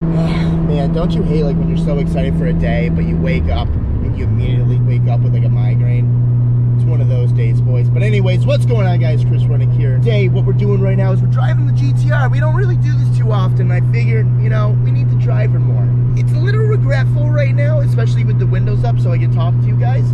Man, don't you hate like when you're so excited for a day, but you wake up and you immediately wake up with like a migraine? It's one of those days, boys. But anyways, what's going on, guys? Chris Runnick here. Today, what we're doing right now is we're driving the GTR. We don't really do this too often. I figured, you know, we need to drive her more. It's a little regretful right now, especially with the windows up so I can talk to you guys.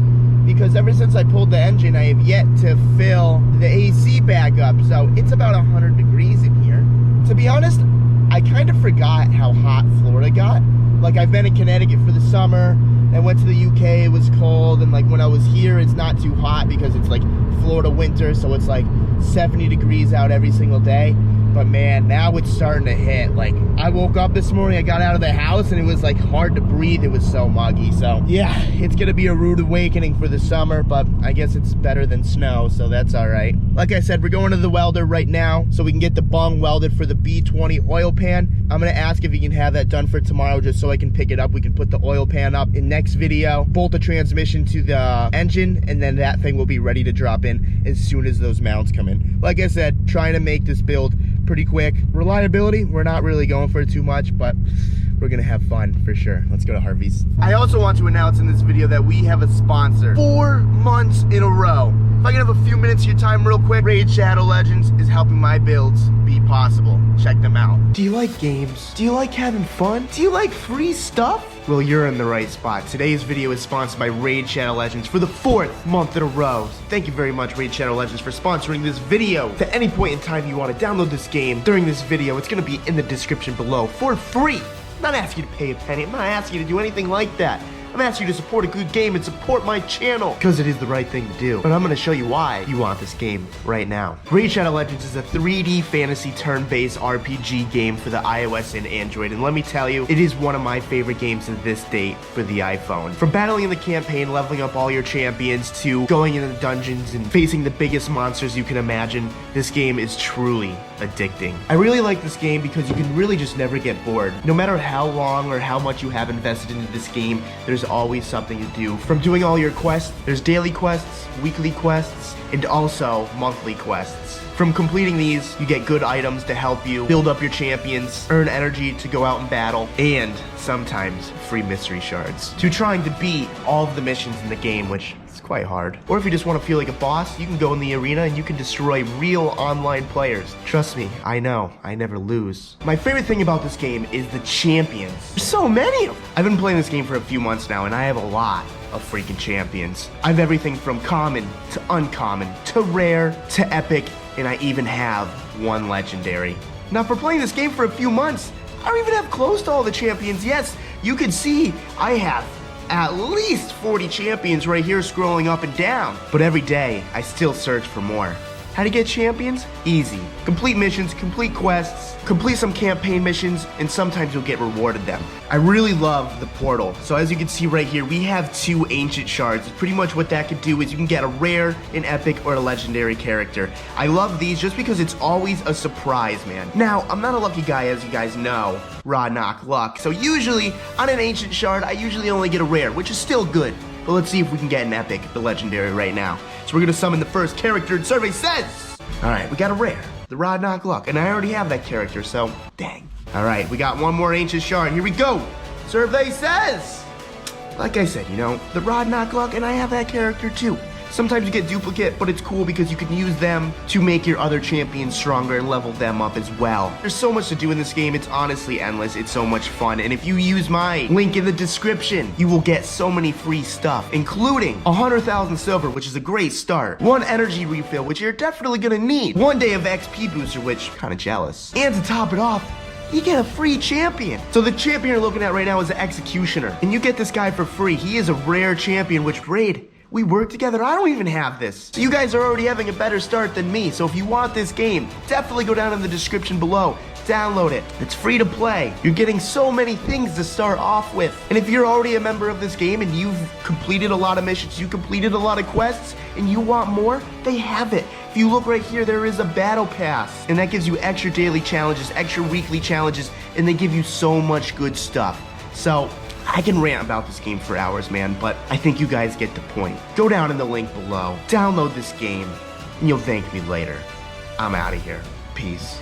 Because ever since I pulled the engine, I have yet to fill the AC back up. So it's about 100 degrees in here. To be honest, I kind of forgot how hot Florida got. Like, I've been in Connecticut for the summer. I went to the UK, it was cold. And like when I was here, it's not too hot because it's like Florida winter. So it's like 70 degrees out every single day. But man, now it's starting to hit. Like, I woke up this morning, I got out of the house and it was like hard to breathe. It was so muggy. So yeah, it's gonna be a rude awakening for the summer, but I guess it's better than snow, so that's all right. Like I said, we're going to the welder right now so we can get the bung welded for the B20 oil pan. I'm gonna ask if he can have that done for tomorrow just so I can pick it up. We can put the oil pan up in next video, bolt the transmission to the engine, and then that thing will be ready to drop in as soon as those mounts come in. Like I said, trying to make this build pretty quick. Reliability, we're not really going for it too much, but we're gonna have fun for sure. Let's go to Harvey's. I also want to announce in this video that we have a sponsor 4 months in a row. If I can have a few minutes of your time real quick, Raid Shadow Legends is helping my builds be possible. Check them out. Do you like games? Do you like having fun? Do you like free stuff? Well, you're in the right spot. Today's video is sponsored by Raid Shadow Legends for the 4th month in a row. Thank you very much, Raid Shadow Legends, for sponsoring this video. If at any point in time you want to download this game during this video, it's going to be in the description below for free. I'm not asking you to pay a penny. I'm not asking you to do anything like that. I'm asking you to support a good game and support my channel because it is the right thing to do. But I'm going to show you why you want this game right now. Raid Shadow Legends is a 3D fantasy turn-based RPG game for the iOS and Android. And let me tell you, it is one of my favorite games to this date for the iPhone. From battling in the campaign, leveling up all your champions, to going into the dungeons and facing the biggest monsters you can imagine, this game is truly addicting. I really like this game because you can really just never get bored. No matter how long or how much you have invested into this game, there's always something to do. From doing all your quests, there's daily quests, weekly quests, and also monthly quests. From completing these, you get good items to help you build up your champions, earn energy to go out and battle, and sometimes free mystery shards. To trying to beat all of the missions in the game, which is quite hard. Or if you just want to feel like a boss, you can go in the arena and you can destroy real online players. Trust me, I know, I never lose. My favorite thing about this game is the champions. There's so many of them. I've been playing this game for a few months now and I have a lot of freaking champions. I have everything from common to uncommon to rare to epic, and I even have one legendary. Now, for playing this game for a few months, I don't even have close to all the champions. Yes, you can see I have at least 40 champions right here scrolling up and down. But every day, I still search for more. How to get champions? Easy. Complete missions, complete quests, complete some campaign missions, and sometimes you'll get rewarded them. I really love the portal. So as you can see right here, we have 2 ancient shards. Pretty much what that could do is you can get a rare, an epic, or a legendary character. I love these just because it's always a surprise, man. Now, I'm not a lucky guy, as you guys know. Raw knock luck. So usually, on an ancient shard, I usually only get a rare, which is still good. But let's see if we can get an epic, the legendary right now. So we're gonna summon the first character and survey says. Alright, we got a rare, the Rod Knock Luck, and I already have that character, so dang. Alright, we got one more ancient shard. Here we go. Survey says. Like I said, you know, the Rod Knock Luck, and I have that character too. Sometimes you get duplicate, but it's cool because you can use them to make your other champions stronger and level them up as well. There's so much to do in this game, it's honestly endless, it's so much fun, and if you use my link in the description, you will get so many free stuff, including 100,000 silver, which is a great start, 1 energy refill, which you're definitely gonna need, 1 day of XP booster, which, kinda jealous, and to top it off, you get a free champion. So the champion you're looking at right now is the Executioner, and you get this guy for free. He is a rare champion, which Raid, we work together. I don't even have this. So you guys are already having a better start than me. So if you want this game, definitely go down in the description below. Download it. It's free to play. You're getting so many things to start off with. And if you're already a member of this game and you've completed a lot of missions, you completed a lot of quests, and you want more, they have it. If you look right here, there is a battle pass. And that gives you extra daily challenges, extra weekly challenges, and they give you so much good stuff. So I can rant about this game for hours, man, but I think you guys get the point. Go down in the link below, download this game, and you'll thank me later. I'm out of here. Peace.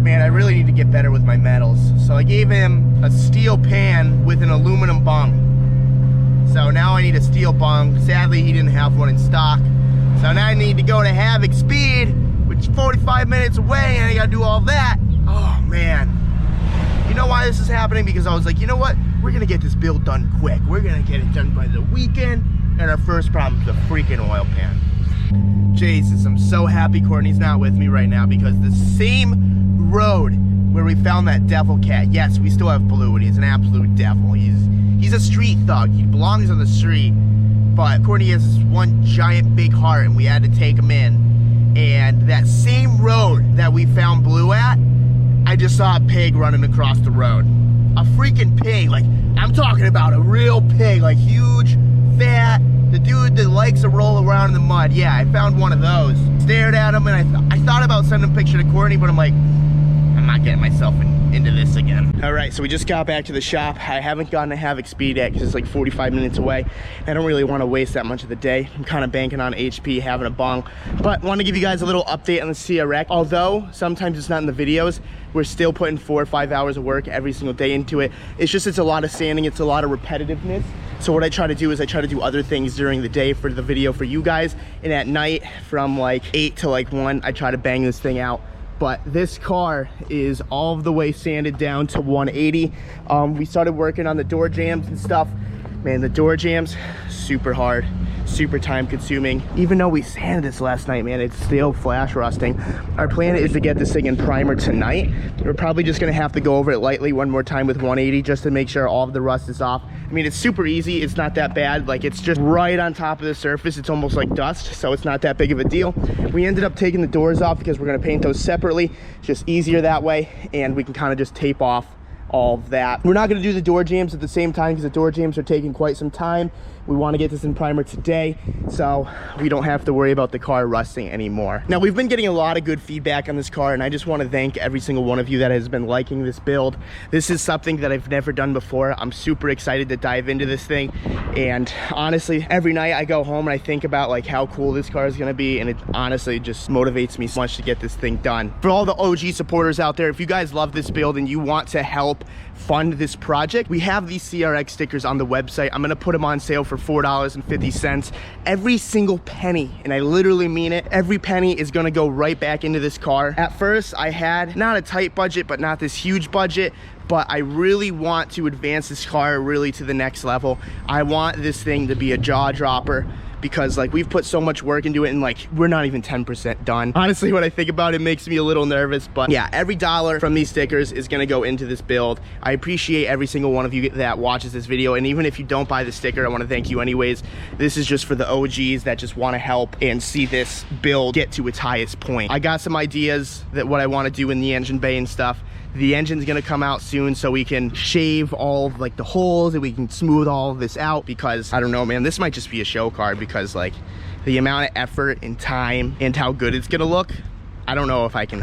man, I really need to get better with my metals. So I gave him a steel pan with an aluminum bung. So now I need a steel bung. Sadly, he didn't have one in stock. So now I need to go to Havoc Speed, which is 45 minutes away, and I gotta do all that. Oh man. You know why this is happening? Because I was like, you know what? We're gonna get this build done quick. We're gonna get it done by the weekend. And our first problem is a freaking oil pan. Jesus, I'm so happy Courtney's not with me right now, because the same road where we found that devil cat, yes, we still have Blue, and he's an absolute devil. He's a street thug. He belongs on the street. But Courtney has this one giant big heart, and we had to take him in. And that same road that we found Blue at, I just saw a pig running across the road. A freaking pig, like, I'm talking about a real pig, like huge, fat, the dude that likes to roll around in the mud. Yeah, I found one of those. Stared at him, and I thought about sending a picture to Courtney, but I'm like, I'm not getting myself into this again. All right, so we just got back to the shop. I haven't gotten to Havoc Speed yet because it's like 45 minutes away. I don't really want to waste that much of the day. I'm kind of banking on HP having a bong, but want to give you guys a little update on the CRX. Although sometimes it's not in the videos, we're still putting 4 or 5 hours of work every single day into it. It's just, it's a lot of sanding, it's a lot of repetitiveness. So what I try to do is I try to do other things during the day for the video for you guys, and at night from like 8 to like 1, I try to bang this thing out. But this car is all the way sanded down to 180. We started working on the door jambs and stuff. Man, the door jambs, super hard, super time consuming. Even though we sanded this last night, man, it's still flash rusting. Our plan is to get this thing in primer tonight. We're probably just gonna have to go over it lightly one more time with 180 just to make sure all of the rust is off. I mean, it's super easy, it's not that bad. Like, it's just right on top of the surface. It's almost like dust, so it's not that big of a deal. We ended up taking the doors off because we're gonna paint those separately. It's just easier that way, and we can kind of just tape off all of that. We're not going to do the door jambs at the same time because the door jambs are taking quite some time. We want to get this in primer today so we don't have to worry about the car rusting anymore. Now, we've been getting a lot of good feedback on this car, and I just want to thank every single one of you that has been liking this build. This is something that I've never done before. I'm super excited to dive into this thing, and honestly, every night I go home and I think about like how cool this car is going to be, and it honestly just motivates me so much to get this thing done. For all the OG supporters out there, if you guys love this build and you want to help fund this project, we have these CRX stickers on the website. I'm going to put them on sale for $4.50. Every single penny, and I literally mean it, every penny is going to go right back into this car. At first, I had not a tight budget, but not this huge budget, but I really want to advance this car really to the next level. I want this thing to be a jaw dropper, because like we've put so much work into it, and like we're not even 10% done. Honestly, when I think about it, it makes me a little nervous. But yeah, every dollar from these stickers is gonna go into this build. I appreciate every single one of you that watches this video, and even if you don't buy the sticker, I want to thank you anyways. This is just for the OGs that just want to help and see this build get to its highest point. I got some ideas that what I want to do in the engine bay and stuff. The engine's gonna come out soon so we can shave all of like the holes and we can smooth all of this out, because I don't know, man, this might just be a show car, because like the amount of effort and time and how good it's gonna look, I don't know if I can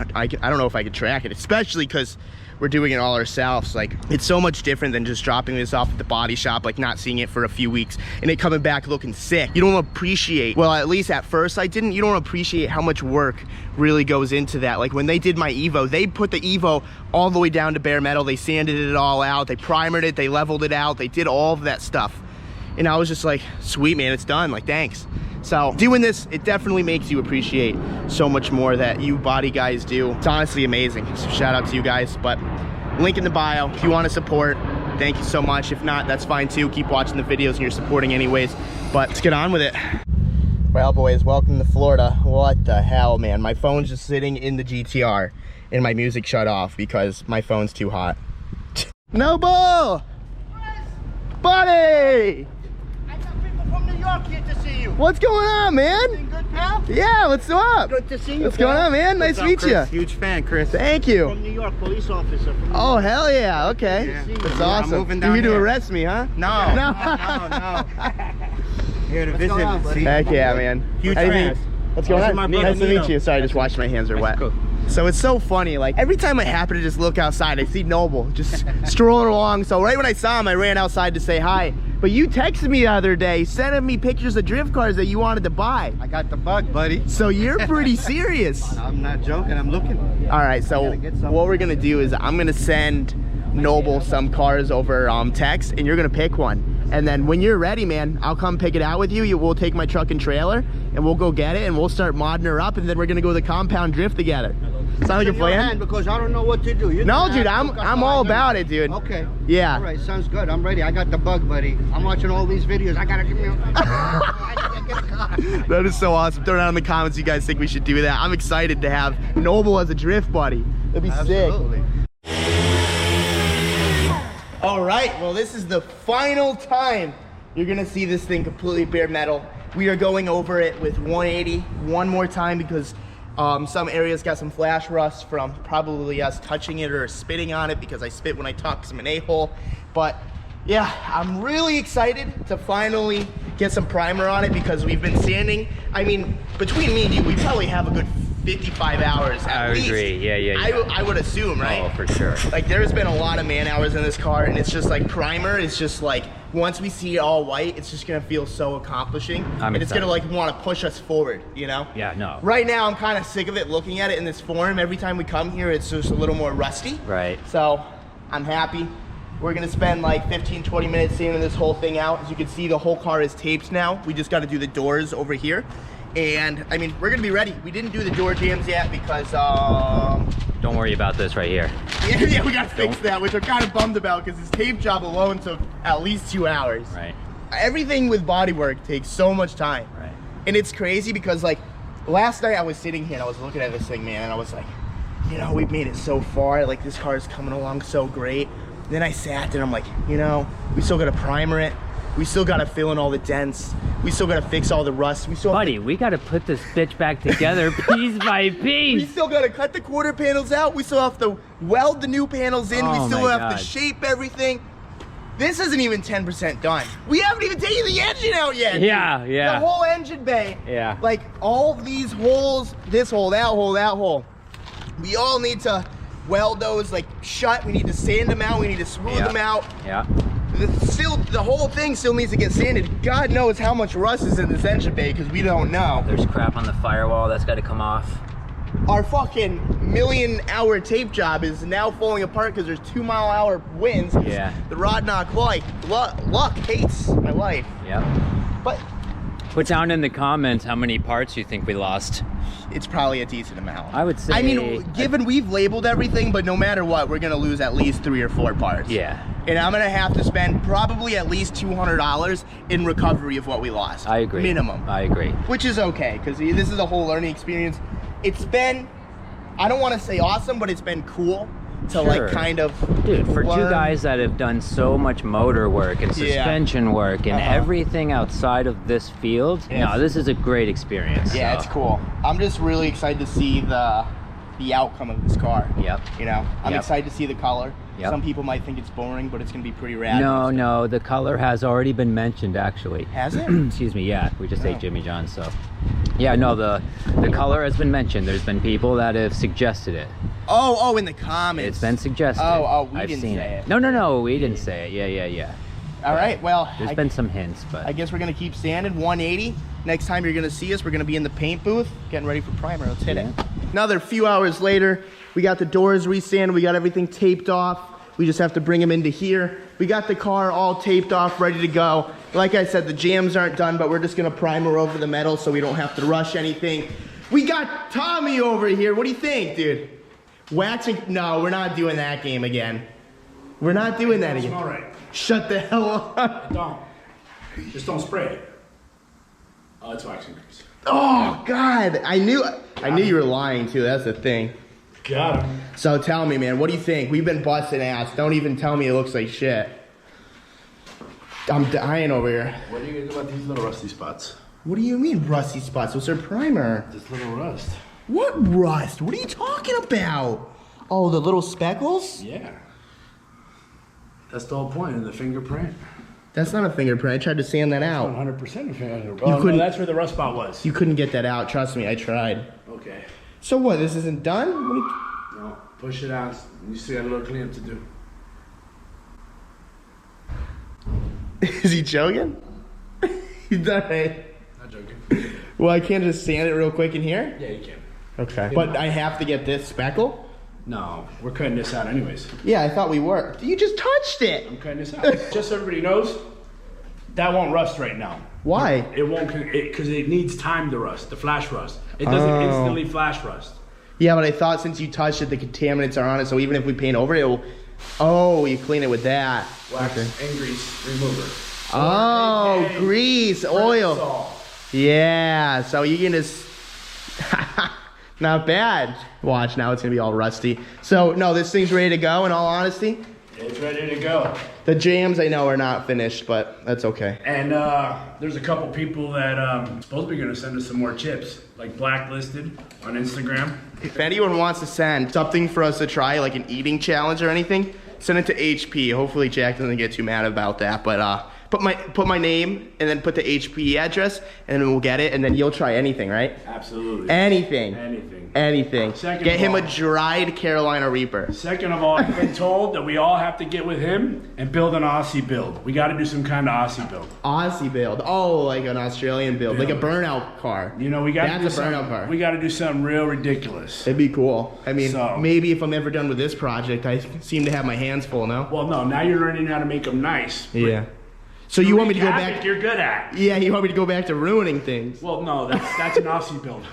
track it, especially because we're doing it all ourselves. Like, it's so much different than just dropping this off at the body shop, like not seeing it for a few weeks and it coming back looking sick. You don't appreciate, well, at least at first I didn't, you don't appreciate how much work really goes into that. Like when they did my Evo, they put the Evo all the way down to bare metal, they sanded it all out, they primered it, they leveled it out, they did all of that stuff. And I was just like, sweet, man, it's done, like, thanks. So doing this, it definitely makes you appreciate so much more that you body guys do. It's honestly amazing. So shout out to you guys. But link in the bio if you want to support. Thank you so much. If not, that's fine too. Keep watching the videos and you're supporting anyways. But let's get on with it. Well, boys, welcome to Florida. What the hell, man? My phone's just sitting in the GTR and my music shut off because my phone's too hot. Noble! Buddy! From New York here to see you. What's going on, man? Everything good, pal? Yeah, what's up? Good to see you. What's going on, man? Nice to meet you. Huge fan, Chris. Thank you. From New York, police officer. From New Oh, York. hell yeah. Okay. Yeah. That's Yeah, awesome. I'm moving You're down here to here. arrest me, huh? No, No. Here to visit. going on, buddy? Heck yeah, man. Huge Anything- fan. What's going This is on? my brother, Nice to meet Nino. you. Sorry, I just washed my hands are wet. Cool. So it's so funny, like every time I happen to just look outside, I see Noble just strolling along. So right when I saw him, I ran outside to say hi. But you texted me the other day, sending me pictures of drift cars that you wanted to buy. I got the bug, buddy. So you're pretty serious. I'm not joking. I'm looking. All right, so what we're gonna do is I'm gonna send Noble some cars over text, and you're gonna pick one. And then when you're ready, man, I'll come pick it out with you. We'll take my truck and trailer, and we'll go get it, and we'll start modding her up, and then we're gonna go to the compound drift together. Sound like a plan? Because I don't know what to do. No, dude, I'm all about it, dude. Okay. Yeah. All right, sounds good. I'm ready. I got the bug, buddy. I'm watching all these videos. I gotta give me a... That is so awesome. Throw it down in the comments. You guys think we should do that? I'm excited to have Noble as a drift buddy. That'd be Absolutely. sick. All right, well, this is the final time you're gonna see this thing completely bare metal. We are going over it with 180 one more time because some areas got some flash rust from probably us touching it or spitting on it, because I spit when I talk because I'm an a-hole. But yeah, I'm really excited to finally get some primer on it because we've been sanding. I mean, between me and you, we probably have a good 55 hours at least. I agree, yeah. I would assume, right? Oh, for sure. Like, there's been a lot of man hours in this car, and it's just like primer is just like, once we see it all white, it's just gonna feel so accomplishing. And it's gonna like wanna push us forward, you know? Yeah, no. Right now, I'm kind of sick of it looking at it in this form. Every time we come here, it's just a little more rusty. Right. So, I'm happy. We're gonna spend like 15, 20 minutes sanding this whole thing out. As you can see, the whole car is taped now. We just gotta do the doors over here. And I mean, we're gonna be ready. We didn't do the door jams yet because don't worry about this right here. yeah, we gotta fix that, which I'm kind of bummed about because this tape job alone took at least 2 hours. Right. Everything with bodywork takes so much time. Right. And it's crazy because like last night I was sitting here and I was looking at this thing, man, and I was like, you know, we've made it so far. Like, this car is coming along so great. Then I sat there and I'm like, you know, we still gotta primer it. We still gotta fill in all the dents. We still gotta fix all the rust. We still Buddy, we gotta put this bitch back together piece by piece. We still gotta cut the quarter panels out. We still have to weld the new panels in. We still have to shape everything. This isn't even 10% done. We haven't even taken the engine out yet. Yeah, yeah. The whole engine bay. Yeah. Like, all these holes, this hole, that hole, that hole. We all need to weld those like shut. We need to sand them out. We need to smooth them out. Yeah. The whole thing still needs to get sanded. God knows how much rust is in this engine bay because we don't know. There's crap on the firewall that's got to come off. Our fucking million-hour tape job is now falling apart because there's 2-mile-an-hour winds. Yeah. The rod knock luck hates my life. Yep. But Put down in the comments how many parts you think we lost. it's probably a decent amount. I would say. I mean, given we've labeled everything, but no matter what, we're gonna lose at least 3 or 4 parts. Yeah. And I'm gonna have to spend probably at least $200 in recovery of what we lost. I agree. Minimum. I agree. Which is okay, because this is a whole learning experience. It's been, I don't want to say awesome, but it's been cool to like kind of Dude, for learn. two guys that have done so much motor work and suspension work and everything outside of this field, no, this is a great experience. Yeah, it's cool. I'm just really excited to see the outcome of this car. Yep. You know, I'm excited to see the color. Yep. Some people might think it's boring, but it's gonna be pretty rad. No, the color has already been mentioned actually. Has it? Excuse me, yeah, we just ate Jimmy John's, so. Yeah, no, the color has been mentioned. There's been people that have suggested it. Oh, in the comments. It's been suggested. We didn't say it. No, we didn't say it. Yeah. All right, well. There's been some hints, but. I guess we're gonna keep sanding 180. Next time you're gonna see us, we're gonna be in the paint booth, getting ready for primer. Let's hit it. Another few hours later, we got the doors resanded, we got everything taped off. We just have to bring them into here. We got the car all taped off, ready to go. Like I said, the jams aren't done, but we're just gonna primer over the metal so we don't have to rush anything. We got Tommy over here. What do you think, dude? Waxing? No, we're not doing that game again. We're not doing that again. All right. Shut the hell up. Don't. Just don't spray it. Oh, it's waxing grease. Oh God, I knew you were lying too. That's the thing. Got him. So tell me, man, what do you think? We've been busting ass. Don't even tell me it looks like shit. I'm dying over here. What are you gonna do about these little rusty spots? What do you mean rusty spots? What's their primer? This little rust. What rust? What are you talking about? Oh, the little speckles? Yeah. That's the whole point of the fingerprint. That's not a fingerprint. I tried to sand that out. 100% a fingerprint. You couldn't- no, that's where the rust spot was. You couldn't get that out. Trust me, I tried. Okay. So what? This isn't done? What do you... No, push it out. You still got a little cleanup to do. Is he joking? He's not right. Not joking. Well, I can't just sand it real quick in here? Yeah, you can. Okay. But I have to get this speckle? No, we're cutting this out anyways. Yeah, I thought we were. You just touched it. I'm cutting this out. Just so everybody knows, that won't rust right now. Why? It won't, because it needs time to rust, the flash rust. It doesn't instantly flash rust. Yeah, but I thought since you touched it, the contaminants are on it, so even if we paint over it, it'll... Oh, you clean it with that. Wax and grease remover. Oh, Hey, grease, oil. salt. Yeah, so you can just... Not bad. Watch, now it's gonna be all rusty. So, no, this thing's ready to go, in all honesty. It's ready to go. The jams, I know, are not finished, but that's okay. And there's a couple people that supposed to be gonna send us some more chips, like blacklisted on Instagram. If anyone wants to send something for us to try, like an eating challenge or anything, send it to HP. Hopefully Jack doesn't get too mad about that, but put my name and then put the HP address, and then we'll get it, and then you'll try anything, right? Absolutely. Anything. Anything. Anything. Get him a all, dried Carolina Reaper. Second of all, I've been told that we all have to get with him and build an Aussie build. We got to do some kind of Aussie build. Aussie build. Oh, like an Australian build. Like a burnout car. You know, we got to do That's a burnout something. car. We got to do something real ridiculous. It'd be cool. I mean, So- maybe if I'm ever done with this project, I seem to have my hands full now. Well, no, now you're learning how to make them nice. Yeah. So you want me to go Havoc, back? You're good at. Yeah, you want me to go back to ruining things. Well, no, that's an Aussie build.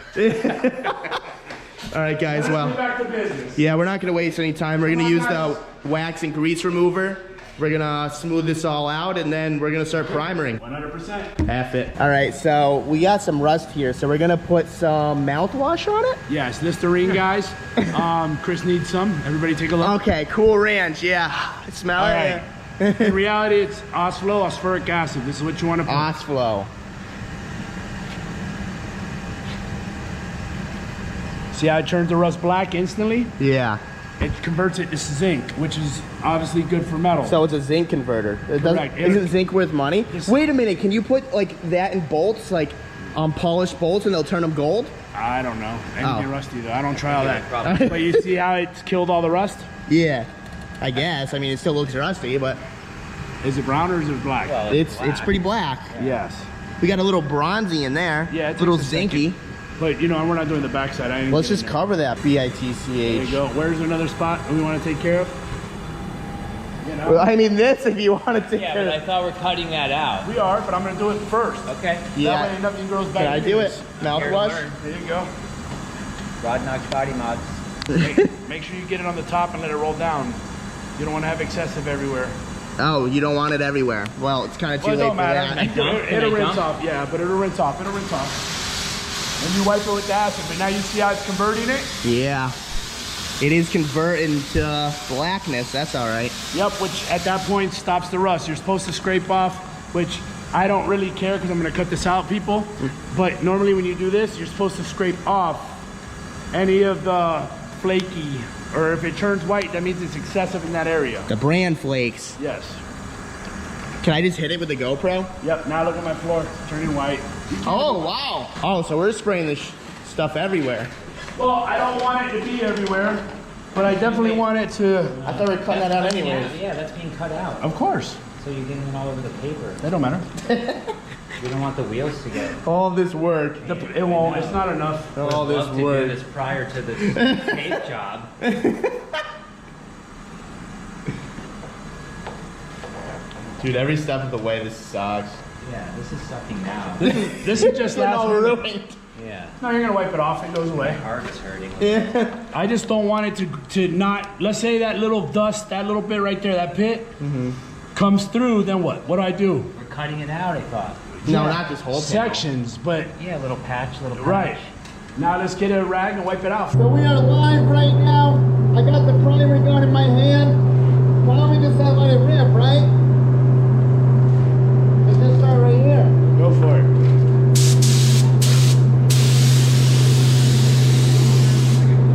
All right, guys. Let's Well, get back to business. yeah, we're not gonna waste any time. We're gonna use the wax and grease remover. We're gonna smooth this all out, and then we're gonna start primering. 100%. F it. All right, so we got some rust here, so we're gonna put some mouthwash on it. Yes, Listerine, guys. Chris needs some. Everybody take a look. Okay, Cool Ranch. Yeah, smell All it. right. In reality, it's Osflow, phosphoric acid. This is what you want to put. Osflow. See how it turns the rust black instantly? Yeah. It converts it to zinc, which is obviously good for metal. So it's a zinc converter. It doesn't, Correct. isn't zinc worth money? Yes. Wait a minute. Can you put like that in bolts, like polished bolts, and they'll turn them gold? I don't know. Anything Oh. rusty though. I don't try all Yeah, that. probably. But you see how it's killed all the rust? Yeah. I guess. I mean, it still looks rusty, but Is it brown or is it black? Well, it's black. pretty black. Yes. We got a little bronzy in there. Yeah, it a little takes a zinky. second. But you know, we're not doing the backside. I ain't Let's getting just there. cover that There you BITCH. go. Where's another spot we want to take care of? You know? Well, I mean, this if you want to Yeah, but I thought we're cutting that out. We are, but I'm going to do it first. Okay. Yeah. That way nothing grows back. Can I do it? Here to Mouthwash? learn. There you go. Rod Knox Body Mods. Make sure you get it on the top and let it roll down. You don't want to have excessive everywhere. Oh, you don't want it everywhere. Well, it's kind of too Well, it late don't for matter. that. Can It'll I rinse dump? off. Yeah, but it'll rinse off. It'll rinse off. And you wipe it with the acid. But now you see how it's converting it? Yeah. It is converting to blackness. That's all right. Yep, which at that point stops the rust. You're supposed to scrape off, which I don't really care because I'm going to cut this out, people. But normally when you do this, you're supposed to scrape off any of the flaky, or if it turns white, that means it's excessive in that area. The bran flakes. Yes. Can I just hit it with the GoPro? Yep, now look at my floor. It's turning white. Oh, wow. Oh, so we're spraying this stuff everywhere. Well, I don't want it to be everywhere, but I definitely want it to... I thought we were cutting that out anyways. Yeah, that's being cut out. Of course. So you're getting it all over the paper. That don't matter. We don't want the wheels to get. All this work. It won't. It's not enough. All this Love to work. do this prior to the tape job. Dude, every step of the way, this sucks. Yeah, this is sucking now. This is just last all minute. ruined. Yeah. No, you're gonna wipe it off. It goes away. My heart is hurting. Yeah. I just don't want it to not. Let's say that little dust, that little bit right there, that pit, comes through. Then what? What do I do? We're cutting it out, I thought. No, not this whole panel. Sections, but Yeah, little patch, little patch. right. Now let's get a rag and wipe it out. So we are live right now. I got the primer gun in my hand. Why don't we just let it rip, right? Let's just start right here. Go for it.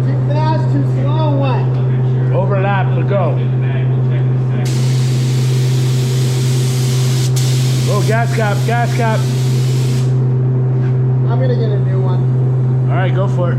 Too fast, too slow, what? Overlap, but go. Oh, gas cap, gas cap. I'm gonna get a new one. All right, go for it.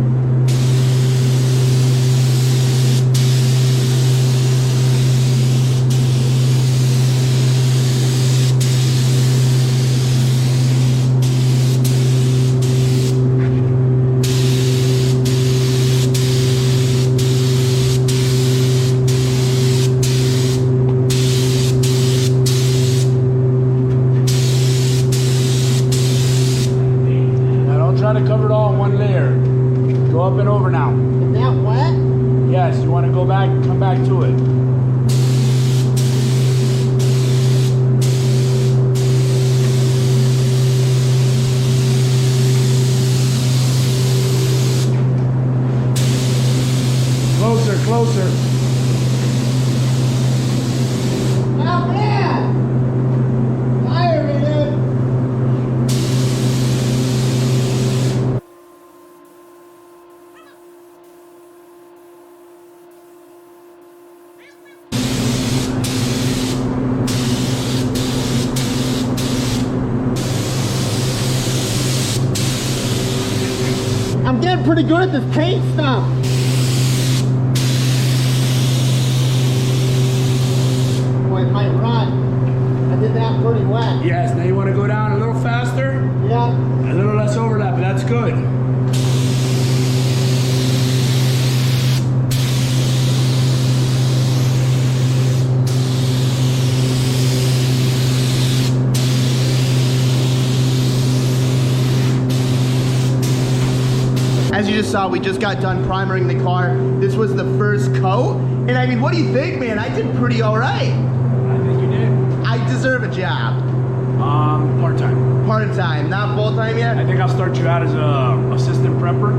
You want to go back, come back to it. Closer, closer. Not bad. Fire me, dude. I'm getting pretty good at this paint stuff. Boy, it might run. I did that pretty wet. Yes, now you want to go down a little faster, Yeah. a little less overlap, but that's good. As you just saw, we just got done primering the car. This was the first coat. And I mean, what do you think, man? I did pretty all right. I think you did. I deserve a job. Part-time. Part-time, not full-time I yet? think I'll start you out as a assistant prepper.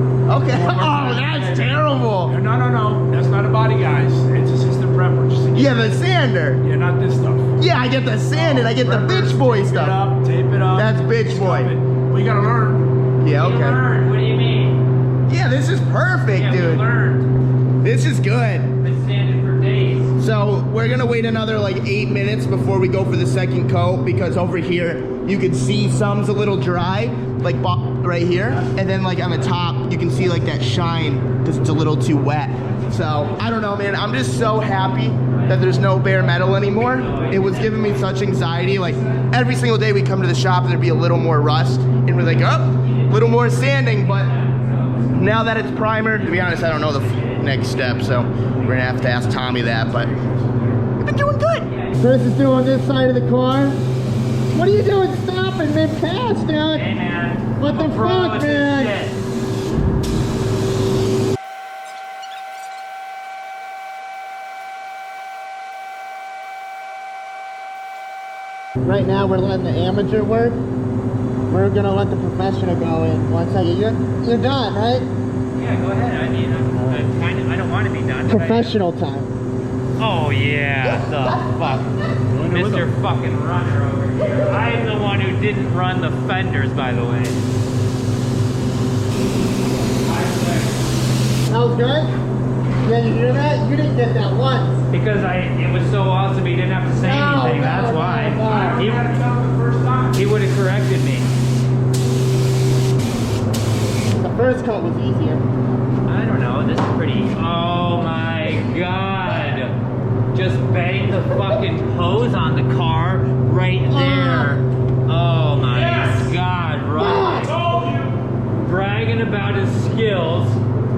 Okay. Oh, that's terrible. No, no, no. That's not a body, guys. It's assistant prepper. Just to Yeah, the sander. yeah, not this stuff. Yeah, I get the sand and I get the Prepper, bitch boy tape stuff. it up, tape it up. That's bitch boy. Stuff it. We gotta learn. Yeah, You okay. learned. What do you mean? Yeah, this is perfect, Yeah, we dude. learned. This is good. Been sanding for days. So we're gonna wait another like 8 minutes before we go for the second coat, because over here you can see some's a little dry, like right here, and then like on the top you can see like that shine because it's a little too wet. So I don't know, man. I'm just so happy that there's no bare metal anymore. It was giving me such anxiety. Like every single day we come to the shop and there'd be a little more rust, and we're like, oh, a little more sanding. But now that it's primer, to be honest, I don't know the next step, so we're gonna have to ask Tommy that. But we've been doing good. Chris is doing this side of the car. What are you doing stopping mid-pass, dude? Hey, man. What the I'm a pro fuck, at this man? shit. Right now we're letting the amateur work. We're gonna let the professional go in 1 second. You're done, right? Yeah, go ahead. I mean, I don't want to be done. but Professional time. Oh, yeah. The fuck. Mr. fucking Runner over here. I'm the one who didn't run the fenders, by the way. That was good? Yeah, you hear that? You didn't get that once. Because it was so awesome, he didn't have to say No, anything. no, That's why. no. He would have corrected me. The first cut was easier. I don't know. This is pretty. Oh my god. Just bang the fucking hose on the car right there. Oh my god, right. Bragging about his skills.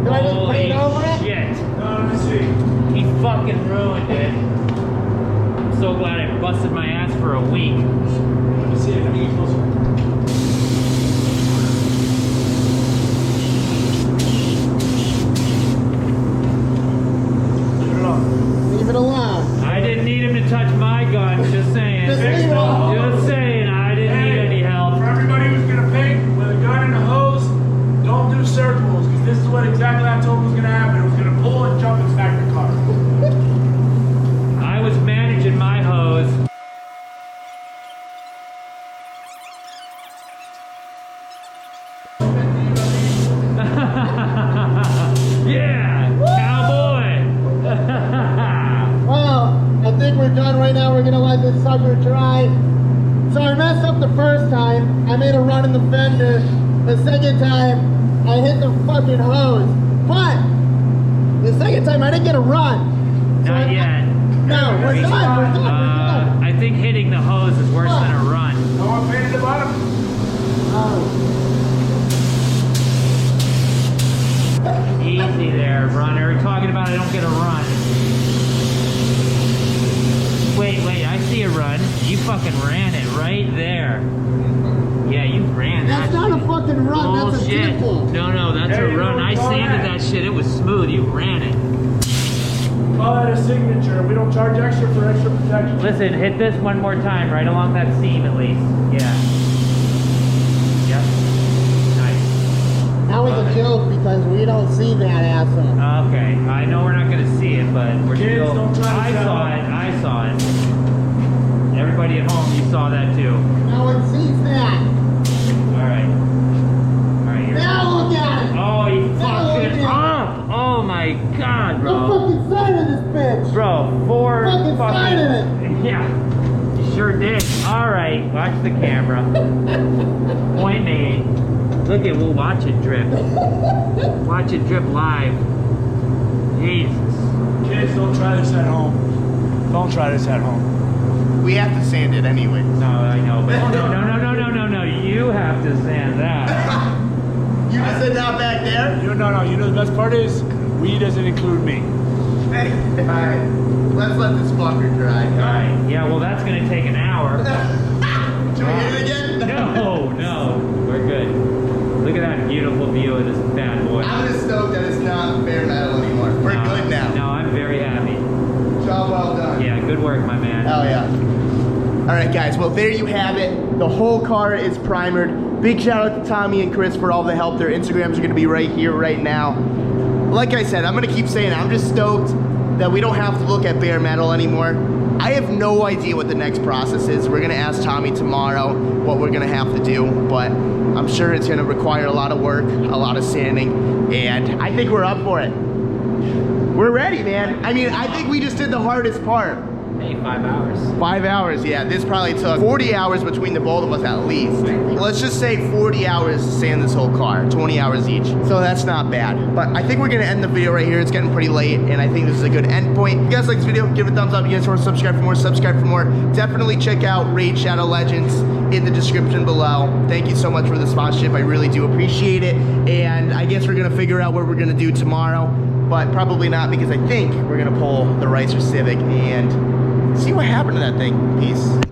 Did I just paint over it? Shit. Let me see. He fucking ruined it. I'm so glad I busted my ass for a week. Let me see it. Let me get closer. Leave it alone. Leave it alone. I didn't need him to touch my gun, just saying. Just leave it alone. Just saying, I didn't need any help. For everybody who's gonna paint with a gun and a hose, don't do circles, because this is what exactly I told him was gonna happen. It was gonna pull and jump and smack the car. I was managing my hose. Yeah, cowboy. Well, I think we're done right now. We're gonna let this sucker dry. So I messed up the first time. I made a run in the fender. The second time, I hit the fucking hose. But the second time, I didn't get a run. So Not yet. No, we're done. We're done. I think hitting the hose is worse than a run. No one painted the bottom? Easy there, runner. We're talking about I don't get a run. Wait, I see a run. You fucking ran it right there. Yeah, you ran that. That's not a fucking run. That's a Bullshit. dimple. No, that's There a you run. go, I go sanded ahead. that shit. It was smooth. You ran it. signature. We don't charge extra for extra protection. Listen, hit this one more time, right along that seam at least. Yeah. Yep. Nice. That was a joke because we don't see that asshole. Okay, I know we're not gonna see it, but we're Kids, still. don't try to I tell. saw it. I saw it. Everybody at home, you saw that too. No one sees that. All right. All right. Here. Now look at it. Oh, he fucked look it at it. up. Oh my God, The bro. fucking side of this bitch. Bro, 4 Fucking side of it. Yeah. You sure did. All right. Watch the camera. Point made. Look it. We'll watch it drip. Watch it drip live. Jesus. Kids, don't try this at home. Don't try this at home. We have to sand it anyway. No, I know, but no. You have to sand that. You just said not back there? You know the best part is, weed doesn't include me. Alright, let's let this fucker dry. All right. Yeah. Well, that's gonna take an hour. Should we hit it again? No. We're good. Look at that beautiful view of this bad boy. I'm just stoked that it's not bare metal anymore. We're No, good now. No, I'm very happy. Job well done. Yeah, good work, my man. Hell yeah. Alright guys, well there you have it. The whole car is primered. Big shout out to Tommy and Chris for all the help. Their Instagrams are gonna be right here, right now. Like I said, I'm gonna keep saying it. I'm just stoked that we don't have to look at bare metal anymore. I have no idea what the next process is. We're gonna ask Tommy tomorrow what we're gonna have to do, but I'm sure it's gonna require a lot of work, a lot of sanding, and I think we're up for it. We're ready, man. I mean, I think we just did the hardest part. Hey, 5 hours. 5 hours, yeah. This probably took 40 hours between the both of us at least. Let's just say 40 hours to sand this whole car, 20 hours each. So that's not bad. But I think we're gonna end the video right here. It's getting pretty late, and I think this is a good end point. If you guys like this video, give it a thumbs up. If you guys want to subscribe for more, subscribe for more. Definitely check out Raid Shadow Legends in the description below. Thank you so much for the sponsorship. I really do appreciate it. And I guess we're gonna figure out what we're gonna do tomorrow, but probably not, because I think we're gonna pull the Ricer Civic and see what happened to that thing. Peace.